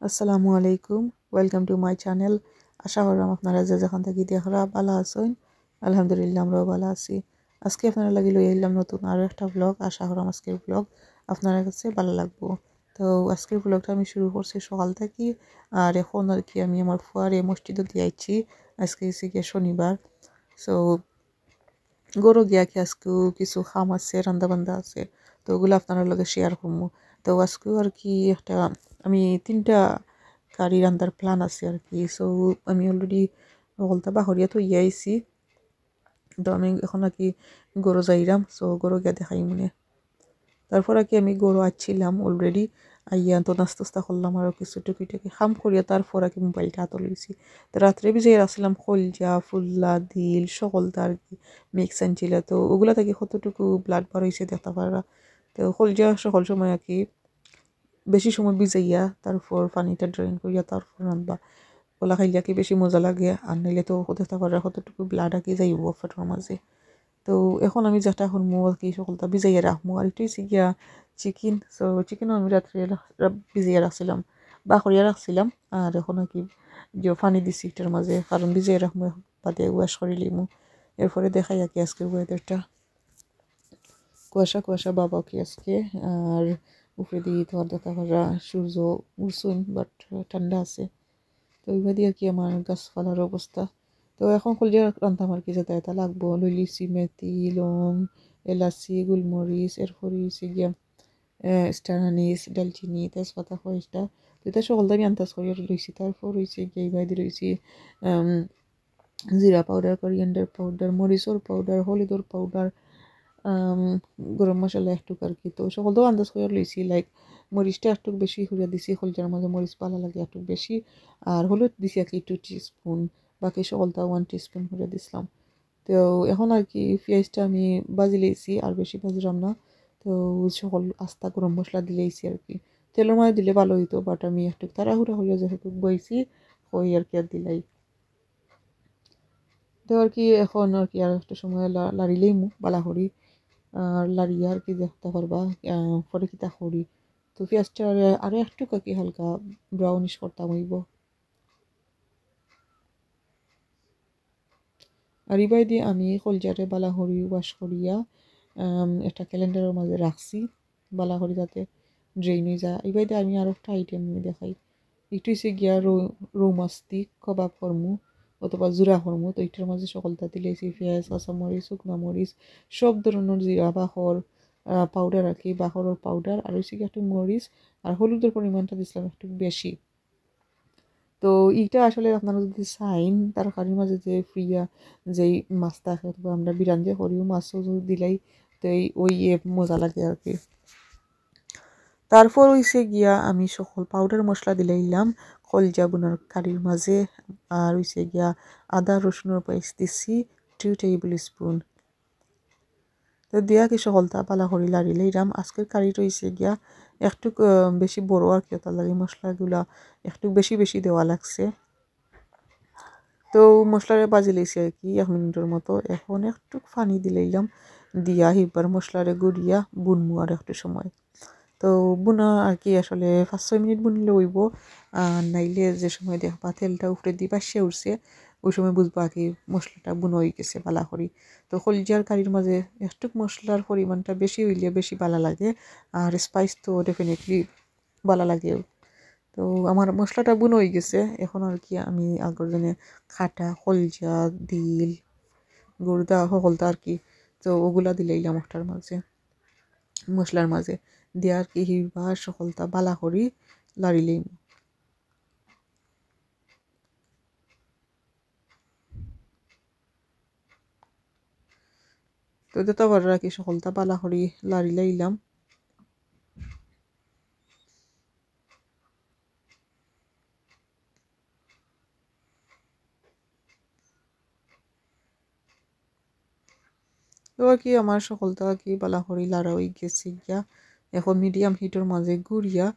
আসসালামু আলাইকুম welcome to my channel আশা করলাম আপনারা যে যেখান থেকে দেখরা ভালো আছেন আলহামদুলিল্লাহ আমরাও ভালো আছি আজকে আপনারা লাগি লই এলাম নতুন আরো একটা ব্লগ আশা করলাম আজকের ব্লগ আপনার কাছে ভালো লাগবে তো আজকের ব্লগটা আমি শুরু করছি সকাল থেকে আর এখন আর কি আমি আমার ফুয়ারে মসজিদে দিয়েছি আজকে হচ্ছে গিয়ে শনিবার সো গরু গিয়া কি আজকেও কিছু খাম আছে রান্না বান্না আছে তো ওগুলো আপনার লগে শেয়ার করবো তো আজকেও আর কি একটা আমি 3টা কারি রান্নার প্ল্যান আছে আর কি সো আমি অলরেডি হলতা বাহরিয়া তো আইছি তো আমি এখন আর কি গরু যাইরাম সো গরু গিয়া দেখাই মনে তারপর আর কি আমি গরু আসছিলাম অলরেডি আইয়া তো নাস্তা করলাম আর কিছু টুকি খাম করিয়া তারপর আর কি মোবাইলটা হাতে লইছি তো রাত্রে ভিজে রাখছিলাম খলজা ফুল্লা দিল সকলটা আর কি মিক্স আনছিল তো ওগুলা থেকে কতটুকু ব্লাড বার হয়েছে দেখতে পারা তো খলজা সকল সময় আর কি বেশি সময় ভিজাইয়া তারপর পানিটা ড্রেন করিয়া তারপর রান্না ওলা খাইলে কি বেশি মজা লাগে আর নাইলে তো দেখতে পারা কতটুকু ব্লাড আর কি যাইব পেটের মাঝে তো এখন আমি যেটা করবো আর কি সকলটা ভিজাইয়া রাখবো আর একটু হচ্ছে গিয়া চিকেন সো চিকেনও আমি রাত্রে ভিজাইয়া রাখছিলাম বা করিয়া রাখছিলাম আর এখন আর কি যে পানি দিছি এটার মাঝে কারণ ভিজাইয়া রাখবো বাদে ওয়াশ করে লিমু এরপরে দেখাই আর কি আজকের ওয়েদারটা কুয়াশা কুয়াশা বাবা কি আজকে আর উপরে দিয়ে তোমার দেখা করা সূর্য উঠছুন বাট ঠান্ডা আছে তো ওইভাবে দিয়ে আর কি আমার গাছপালার অবস্থা তো এখন কলজিয়া রান্তাম আর কি যাতে এটা লাগবো লইলিছি মেথি লং এলাচি গোলমরিচ এরপরে হচ্ছে গিয়া স্টার আনিস ডালচিনি তেজপাতা খরিচটা তো এটা সকলটা আমি আন্দাজ করে লইছি তারপর হয়েছে গিয়ে এইভাবে লইছি জিরা পাউডার কোরিয়ান্ডার পাউডার মরিচর পাউডার হলুদর পাউডার গরম মশলা একটু আর কি তো সকলটাও আন্দাজ করে লইছি লাইক মরিচটা একটু বেশি হইয়া দিছি হলজার মাঝে মরিচ ভালো লাগে একটু বেশি আর হলুদ দিছি আর কি 2 টিস্পুন বাকি সকলটা 1 টিস্পুন করে দিছিলাম তো এখন আর কি পেঁয়াজটা আমি বাজি লইছি আর বেশি বাজিলাম না তো সকল আস্তা গরম মশলা দিলেইছি আর কি তেলের মাঝে দিলে ভালো হইতো বাট আমি একটু তাড়াহুড়া হইয়া যেহেতু বইছি হই আর কি আর দিলাই তো আর কি এখন আর কি আর একটা সময় লাড়িলেই মু বালা করি আর লাড়িয়ে আর কি দেখতে পারবা পরে কিতা করি তো পেঁয়াজটা আরো একটু কি হালকা ব্রাউনিশ করতাম হইব আর ইবাই দিয়ে আমি কলজারে বালা করি ওয়াশ করিয়া একটা ক্যালেন্ডারের মাঝে রাখছি বালা করি যাতে ড্রেন হয়ে যায় এবার দিয়ে আমি আরো একটা আইটেম দেখাই একটু হচ্ছে গিয়া রৌ মাছটি কবাব করমু অথবা জোড়া করমু তো এটার মাঝে সকলটা দিলেছি পেঁয়াজ কাঁচামরিচ শুকনো মরিচ সব ধরনের জিরা বাখর পাউডার আর কি বাখরের পাউডার আর হচ্ছে কি একটু মরিচ আর হলুদের পরিমাণটা দিছিলাম একটু বেশি তো এইটা আসলে আপনারা যদি চাইন তরকারির মাঝে যে ফ্রিয়া যেই মাছ থাকে অথবা আমরা বিরান যে করিও মাছও যদি দিলাই তো ওই মজা লাগে আর কি তারপর হইছে গিয়া আমি সকল পাউডার মশলা দিলাইলাম কলজা বুনার কারির মাঝে আর হইছে গিয়া আদা রসুনের পেস্ট দিছি 2 টেবিল স্পুন তো দিয়া কি সকলটা পালা করি লাড়ি লইলাম আজকের কারিটা হইছে গিয়া একটু বেশি বড় আর কি তার লাগে মশলাগুলা একটু বেশি বেশি দেওয়া লাগছে তো মশলারে বাজি লইছি আর কি 1 মিনিটের মতো এখন একটু পানি দিলাইলাম দিয়া হিবার মশলারে গুড়িয়া বুনমু আর একটু সময় তো বুনা আর কি আসলে 5-6 মিনিট বুনলে হইব আর নাইলে যে সময় দেখবা তেলটা উপরে দিয়ে বাসিয়ে উঠছে ওই সময় বুঝবা আর কি মশলাটা বুনো হয়ে গেছে বালা করি তো কলজার কারির মাঝে একটু মশলার পরিমাণটা বেশি হইলে বেশি ভালো লাগে আর স্পাইস তো ডেফিনেটলি ভালো লাগেও তো আমার মশলাটা বুনো হয়ে গেছে এখন আর কি আমি আগের জন্য খাটা কলজা দিল গুড়দা সকলটা আর কি তো ওগুলা দিলাইলাম ওটার মাঝে মশলার মাঝে দিয়ে আর কি হিবা সকলটা বালা করি লাড়িলেই তো যত বড় আর কি সকলটা বালা করি লাড়িলাইলাম তো আর কি আমার সকলটা আর কি বালা করি লাড়া হয়ে গেছে গিয়া এখন মিডিয়াম হিটের মাঝে ঘুরিয়া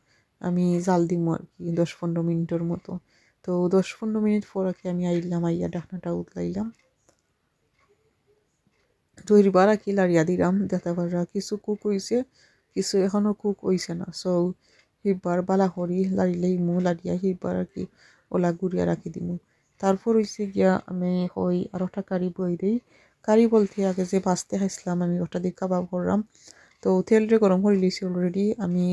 আমি জাল দিমু আর কি 10-15 মিনিটের মতো তো 10-15 মিনিট পর আর কি আমি আইলাম আইয়া ঢাকনাটা উতলাইলাম তৈরি আর কি লাড়িয়া দিলাম যাতে পারা কিছু কুক হইছে কিছু এখনো কুক হইছে না সো হিবার বালা করি লাড়িলেই মু লাড়িয়া হিবার আর কি ওলা গুড়িয়া রাখি দিমু। তারপর হইছে গিয়া আমি হই আর একটা কারি বই দিই। কারি বলতে আগে যে বাঁচতে খাইছিলাম আমি ওটা দিয়ে কাবাব করলাম। তো তেলটা গরম করে লিছি অলরেডি। আমি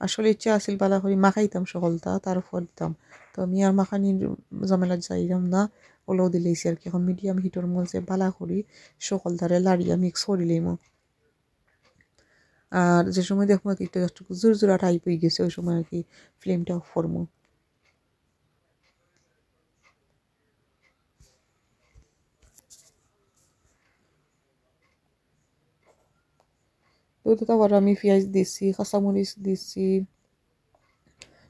আসলে ইচ্ছা আছিল বালা করে মাখাইতাম সকলটা তারপর দিতাম। তো আমি আর মাখানির ঝামেলা যাইলাম না, ওলাও দিলেইছি আর কি। এখন মিডিয়াম হিটর মধ্যে বালা করি সকলটারে লাড়িয়া মিক্স করি লইমু। আর যে সময় দেখবো আর কি একটু জোরজোড়া টাইপ হয়ে গেছে ওই সময় আর কি ফ্লেমটা অফ করবো। তো তারপর আমি পেঁয়াজ দিছি, কাঁচামরিচ দিছি,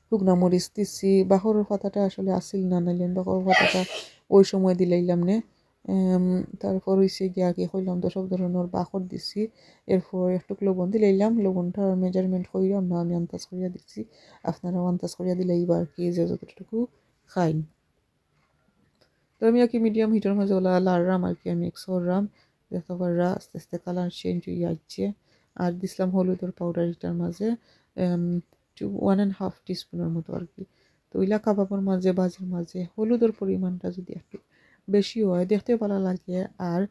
শুকনা মরিচ দিছি। বাখরের পাতাটা আসলে আসিল না, নাইলেন বাখরের পাতাটা ওই সময় দিলাইলাম নে। তারপর হইছে গিয়া কি কইলাম তো সব ধরনের বাখর দিছি। এরপর একটু লবণ দিলাইলাম, লবণটা মেজারমেন্ট কইরাম না, আমি আন্দাজ করিয়া দিছি। আপনারাও আন্দাজ করিয়া দিলেই বা আর কি যে যতটুকু খাইন। তো আমি আর কি মিডিয়াম হিটের মাঝে ওলা লাড়রাম আর কি, আমি মিক্স করলাম। দেখতে পাররা আস্তে আস্তে কালার চেঞ্জ হয়ে যাচ্ছে। আর দিছিলাম হলুদের পাউডার এটার মাঝে 1.5 টিস্পুনের মতো আর কি। তো ওইলা কাবাবের মাঝে ভাজির মাঝে হলুদের পরিমাণটা যদি একটু বেশি হয় দেখতেও ভালো লাগে আর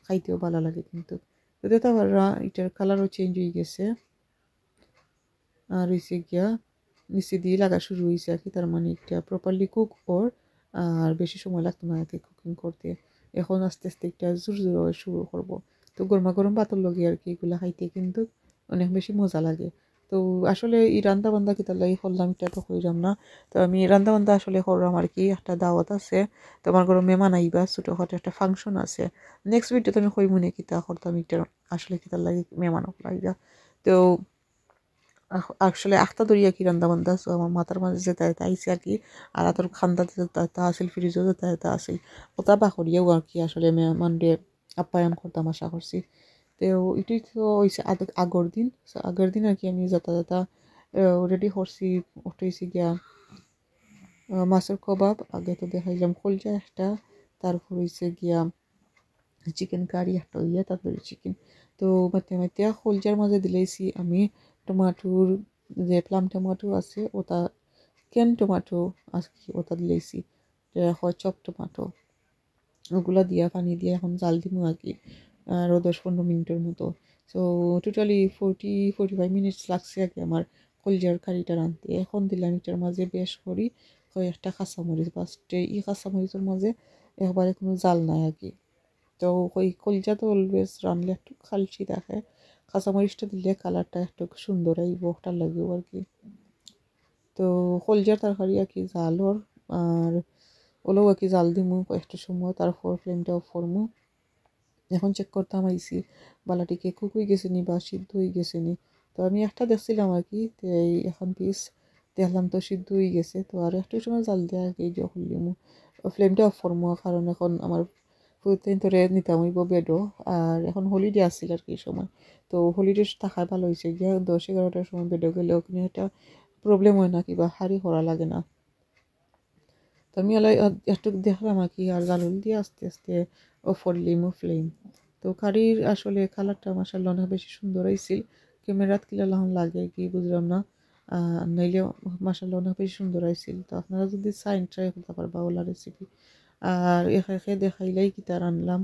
খাইতেও ভালো লাগে কিন্তু। তো দেখতে পাররা এটার কালারও চেঞ্জ হয়ে গেছে। আর হইছে গিয়া নিচে দিয়ে লাগা শুরু হয়েছে আর কি, তার মানে এটা প্রপারলি কুক ওর আর বেশি সময় লাগতো না আর কি কুকিং করতে। এখন আস্তে আস্তে একটা জোর জোর শুরু করবো। তো গরমা গরম ভাতের লগে আর কি এগুলো খাইতে কিন্তু অনেক বেশি মজা লাগে। তো আসলে এই রান্না বান্না কি তার লাগে করলাম এটা তো কইরাম না। তো আমি রান্না বান্না আসলে করলাম আর কি, একটা দাওয়াত আছে, তোমার ঘরে মেহমান আইবা, ছোটোখাটো একটা ফাংশন আছে। নেক্সট ভিডিওতে আমি কইব নাকি তা করতাম এটা আসলে কি তার লাগে মেহমান লাইগা। তো আসলে আখতা দরিয়া কি রান্দা বান্দা সো আমার মাথার মাঝে যেটা এটা আইসি আর কি। আর তোর খান্দা তা আসিল, ফ্রিজও যেটা এটা আসিল, ওটা বাকরিয়াও আর কি আসলে মেহমানরে আপ্যায়ন করতাম আশা করছি। তো এটাই তো হয়েছে আগর দিন। আগের দিন আর কি আমি যাতা যাতা রেডি করছি। উঠেছি গিয়া মাছের কবাব, আগে তো দেখাইলাম কলজা একটা, তারপর হয়েছে গিয়া চিকেন কারি একটা ইয়ে, তারপরে চিকেন। তো মাতে মাতে কলজার মাঝে দিলেছি আমি টমাটোর যে প্লাম টমাটো আছে ওটা, কেন টমাটো আর কি ওটা দিলেছি, হয় চপ টমাটো, ওগুলা দিয়া পানি দিয়ে এখন জাল দিব আর কি আরও 10-15 মিনিটের মতো। সো টোটালি 40-45 মিনিটস লাগছে আর কি আমার কলজার কারিটা রাঁধতে। এখন দিলাম এটার মাঝে বেশ করি কয়েকটা কাঁচামরিচ, বাস্টে এই কাঁচামরিচের মাঝে একবারে কোনো জাল নাই আর কি। তো ওই কলজা তো অলওয়েজ রানলে একটু খালসি দেখে, কাঁচামরিচটা দিলে কালারটা একটু সুন্দর আইব ওটার লাগেও আর কি। তো কলজার তরকারি আর কি জাল ওর, আর ওলেও আর কি জাল দিমু কয়েকটা সময়, তারপর ফ্লেমটা অফ করমু। এখন চেক করতাম আইসি বালাটিকে কুক হয়ে গেছে নি বা সিদ্ধ হয়ে গেছে নি। তো আমি একটা দেখছিলাম আর কি, তো এই এখন পিস দেখলাম তো সিদ্ধ হয়ে গেছে। তো আর একটু সময় জাল দেওয়া আর কি খুললিমু, ফ্লেমটা অফ করমু। কারণ এখন আমার প্রতিদিন ধরে নিতাম হইব বেডও, আর এখন হলিডে আসছিল আর কি এই সময়। তো হলিডে থাকায় ভালো হয়েছে গিয়া 10-11টার সময় বেডও গেলে ওখানে একটা প্রবলেম হয় না, কিবা হাড়ি করা লাগে না। তো আমি একটু দেখলাম আর কি, আর জালুল দিয়ে আস্তে আস্তে অফ করলিমু ফ্লেম। তো কারির আসলে কালারটা মাসাল্লাহ অনেক বেশি সুন্দর হয়েছিল। ক্যামেরাত কিলা লাহন লাগে কি বুঝলাম না, নাইলে মাসাল্লাহ অনেক বেশি সুন্দর হয়েছিল। তো আপনারা যদি চাইন ট্রাই করতে পারবা ওলা রেসিপি। আর একে একে দেখাইলেই কিতা রানলাম,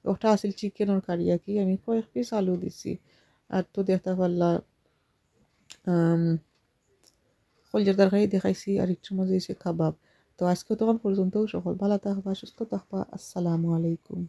ওটা আছিল চিকেনের কারি আর কি, আমি কয়েক পিস আলু দিছি। আর তো দেখতে পারলা কলজার তরকারি দেখাইছি, আর একটু মজা হয়েছে কাবাব। তো আজকে তখন পর্যন্ত সকল ভালো থাকবা, সুস্থ থাকবা, আসসালামু আলাইকুম।